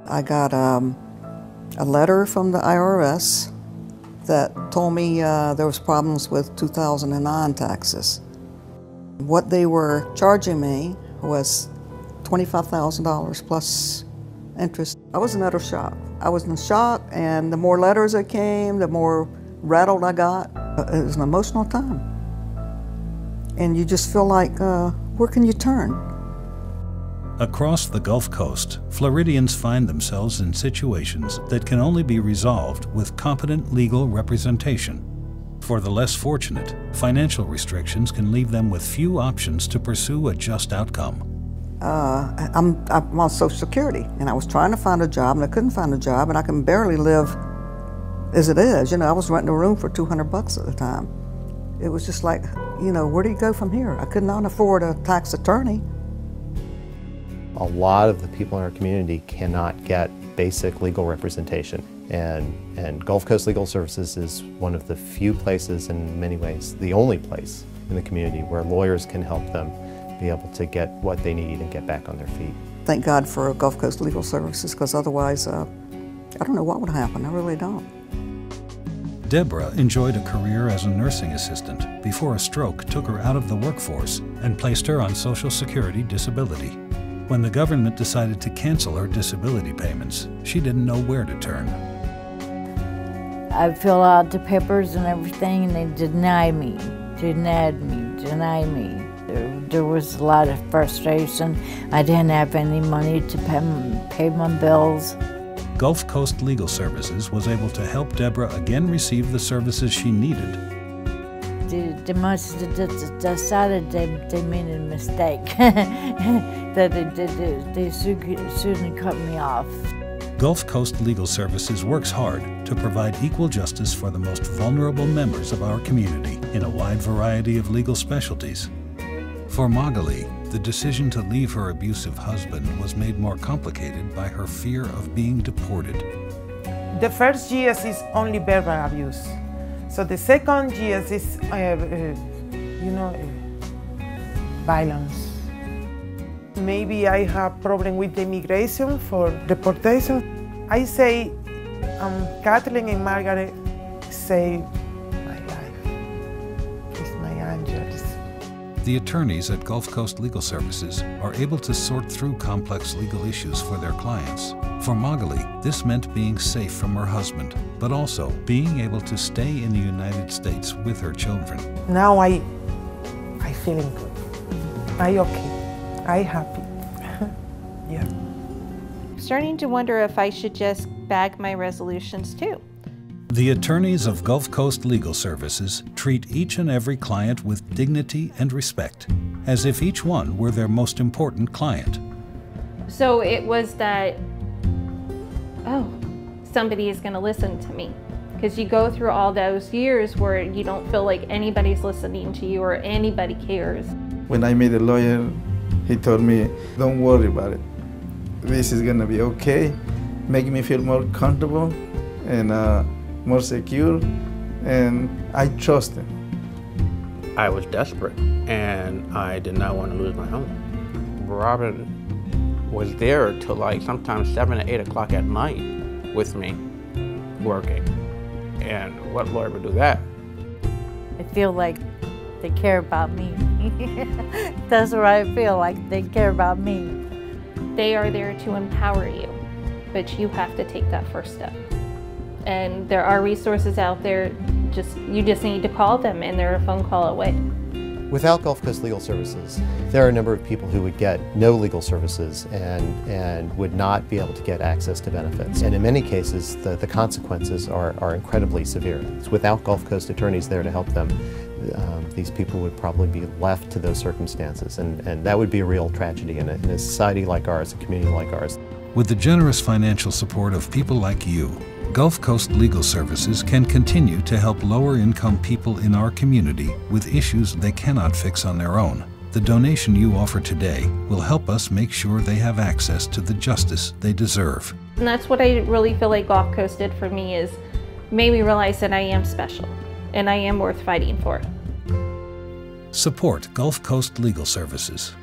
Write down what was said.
I got a letter from the IRS that told me there was problems with 2009 taxes. What they were charging me was $25,000 plus interest. I was in utter shock. I was in shock, and the more letters that came, the more rattled I got. It was an emotional time. And you just feel like, where can you turn? Across the Gulf Coast, Floridians find themselves in situations that can only be resolved with competent legal representation. For the less fortunate, financial restrictions can leave them with few options to pursue a just outcome. I'm on Social Security, and I was trying to find a job, and I couldn't find a job, and I can barely live as it is. You know, I was renting a room for $200 at the time. It was just like, you know, where do you go from here? I could not afford a tax attorney. A lot of the people in our community cannot get basic legal representation, and Gulf Coast Legal Services is one of the few places, in many ways, the only place in the community where lawyers can help them be able to get what they need and get back on their feet. Thank God for Gulf Coast Legal Services, because otherwise, I don't know what would happen. I really don't. Deborah enjoyed a career as a nursing assistant before a stroke took her out of the workforce and placed her on Social Security disability. When the government decided to cancel her disability payments, she didn't know where to turn. I filled out the papers and everything, and they denied me. There was a lot of frustration. I didn't have any money to pay my bills. Gulf Coast Legal Services was able to help Deborah again receive the services she needed. They must have decided they made a mistake, that they shouldn't cut me off. Gulf Coast Legal Services works hard to provide equal justice for the most vulnerable members of our community in a wide variety of legal specialties. For Magali, the decision to leave her abusive husband was made more complicated by her fear of being deported. The first years is only verbal abuse. So the second years is, violence. Maybe I have problem with the immigration for deportation. I say, Kathleen and Margaret saved my life. It's my angels. The attorneys at Gulf Coast Legal Services are able to sort through complex legal issues for their clients. For Magali, this meant being safe from her husband, but also being able to stay in the United States with her children. Now I feeling good. I okay. I happy. Yeah. I'm starting to wonder if I should just bag my resolutions too. The attorneys of Gulf Coast Legal Services treat each and every client with dignity and respect, as if each one were their most important client. So it was that, oh, somebody is going to listen to me. Because you go through all those years where you don't feel like anybody's listening to you or anybody cares. When I met a lawyer, he told me, don't worry about it. This is going to be okay. Make me feel more comfortable and more secure, and I trust him. I was desperate, and I did not want to lose my home. Robin was there till like sometimes 7 or 8 o'clock at night with me, working. And what lawyer would do that? I feel like they care about me. That's what I feel like, they care about me. They are there to empower you, but you have to take that first step. And there are resources out there, you just need to call them, and they're a phone call away. Without Gulf Coast Legal Services, there are a number of people who would get no legal services and would not be able to get access to benefits. And in many cases, the consequences are incredibly severe. It's without Gulf Coast attorneys there to help them, these people would probably be left to those circumstances. And that would be a real tragedy in a society like ours, a community like ours. With the generous financial support of people like you, Gulf Coast Legal Services can continue to help lower-income people in our community with issues they cannot fix on their own. The donation you offer today will help us make sure they have access to the justice they deserve. And that's what I really feel like Gulf Coast did for me, is made me realize that I am special and I am worth fighting for. Support Gulf Coast Legal Services.